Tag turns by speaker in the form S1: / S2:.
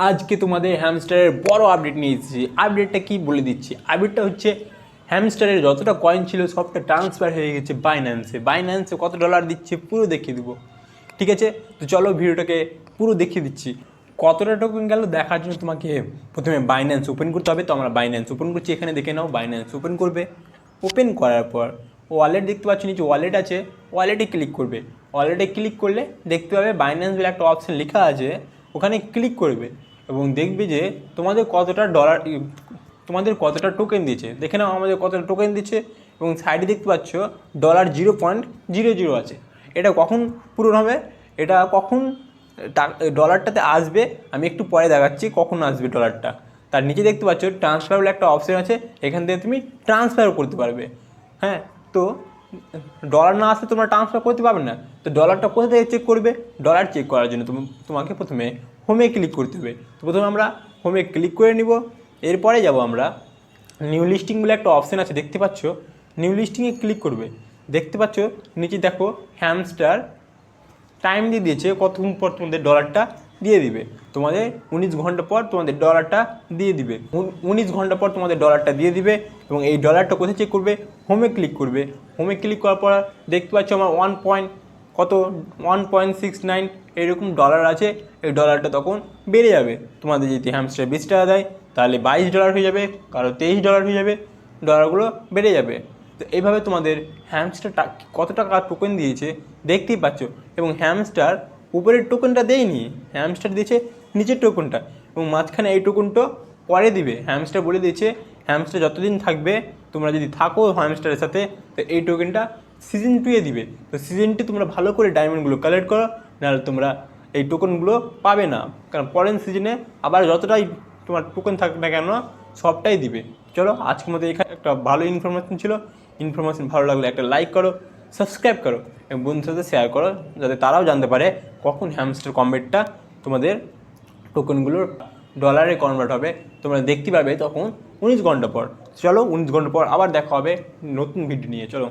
S1: আজকে তোমাদের হ্যামস্টারের বড় আপডেট নিয়ে এসেছি। আপডেটটা কি বলে দিচ্ছি। আপডেটটা হচ্ছে হ্যামস্টারের যতটা কয়েন ছিল সবটা ট্রান্সফার হয়ে গেছে বাইন্যান্সে কত ডলার দিচ্ছে পুরো দেখিয়ে দেবো। ঠিক আছে, তো চলো ভিডিওটাকে পুরো দেখিয়ে দিচ্ছি। কতটা টোকেন গেল দেখার জন্য তোমাকে প্রথমে বাইন্যান্স ওপেন করতে হবে। তো আমরা বাইন্যান্স ওপেন করছি, এখানে দেখে নাও। বাইন্যান্স ওপেন করবে, ওপেন করার পর ওয়ালেট দেখতে পাচ্ছ, নিচে ওয়ালেট আছে, ওয়ালেটে ক্লিক করবে। ওয়ালেটে ক্লিক করলে দেখতে পাবে বাইন্যান্স বলে একটা অপশান লেখা আছে, ওখানে ক্লিক করবে এবং দেখবে যে তোমাদের কতটা ডলার, তোমাদের কতটা টোকেন দিয়েছে। দেখে নাও আমাদের কতটা টোকেন দিচ্ছে এবং সাইডে দেখতে পাচ্ছ $0.00 আছে। এটা কখন পূরণ হবে, এটা কখন ডলারটাতে আসবে আমি একটু পরে দেখাচ্ছি কখন আসবে ডলারটা। তার নিচে দেখতে পাচ্ছ ট্রান্সফার বলে একটা অপশান আছে, এখান থেকে তুমি ট্রান্সফারও করতে পারবে। হ্যাঁ, তো ডলার না আসলে তোমরা ট্রান্সফার করতে পারবে না। তো ডলারটা কোথা থেকে চেক করবে, ডলার চেক করার জন্য তোমাকে প্রথমে হোমে ক্লিক করতে হবে। তো প্রথমে আমরা হোমে ক্লিক করে নিব, এরপরে যাব আমরা নিউ লিস্টিং বলে একটা অপশান আছে দেখতে পাচ্ছ, নিউ লিস্টিংয়ে ক্লিক করবে। দেখতে পাচ্ছ নিচে দেখো হ্যামস্টার টাইম দিয়ে দিয়েছে কতক্ষণ পর তোমাদের ডলারটা দিয়ে দিবে। তোমাদের 19 ঘন্টা পর তোমাদের ডলারটা দিয়ে দিবে। 19 ঘন্টা পর তোমাদের ডলারটা দিয়ে দিবে এবং এই ডলারটা কোথায় চেক করবে, হোমে ক্লিক করবে। হোমে ক্লিক করার পর দেখতে পাচ্ছ আমার 1.69 এরকম ডলার আছে। এই ডলারটা তখন বেড়ে যাবে। তোমাদের যদি হ্যামস্টার $20 দেয় তাহলে $22 হয়ে যাবে, কারো $23 হয়ে যাবে, ডলারগুলো বেড়ে যাবে। তো এইভাবে তোমাদের হ্যামস্টার কত টাকা টোকেন দিয়েছে দেখতেই পাচ্ছ। এবং হ্যামস্টার উপরের টোকেনটা দেয়নি, হ্যামস্টার দিয়েছে নিচের টোকেনটা এবং মাঝখানে এই টোকেনটা পরে দিবে। হ্যামস্টার বলে দিয়েছে হ্যামস্টার যতদিন থাকবে, তোমরা যদি থাকো হ্যামস্টারের সাথে, তো এই টোকেনটা সিজন 2-এ দিবে। তো সিজন 2 তোমরা ভালো করে ডায়মন্ডগুলো কালেক্ট করো, নাহলে তোমরা এই টোকেনগুলো পাবে না। কারণ পরের সিজনে আবার যতটাই তোমার টোকেন থাকবে না কেন সবটাই দিবে। চলো আজকের মধ্যে এখানে একটা ভালো ইনফরমেশন ছিল। ইনফরমেশন ভালো লাগলে একটা লাইক করো, সাবস্ক্রাইব করো এবং বন্ধুদের সাথে শেয়ার করো, যাতে তারাও জানতে পারে কখন হ্যামস্টার কনভার্টটা তোমাদের টোকেনগুলোর ডলারে কনভার্ট হবে। তোমরা দেখতে পাবে তখন 19 ঘন্টা পর। চলো 19 ঘন্টা পর আবার দেখা হবে নতুন ভিডিও নিয়ে। চলো।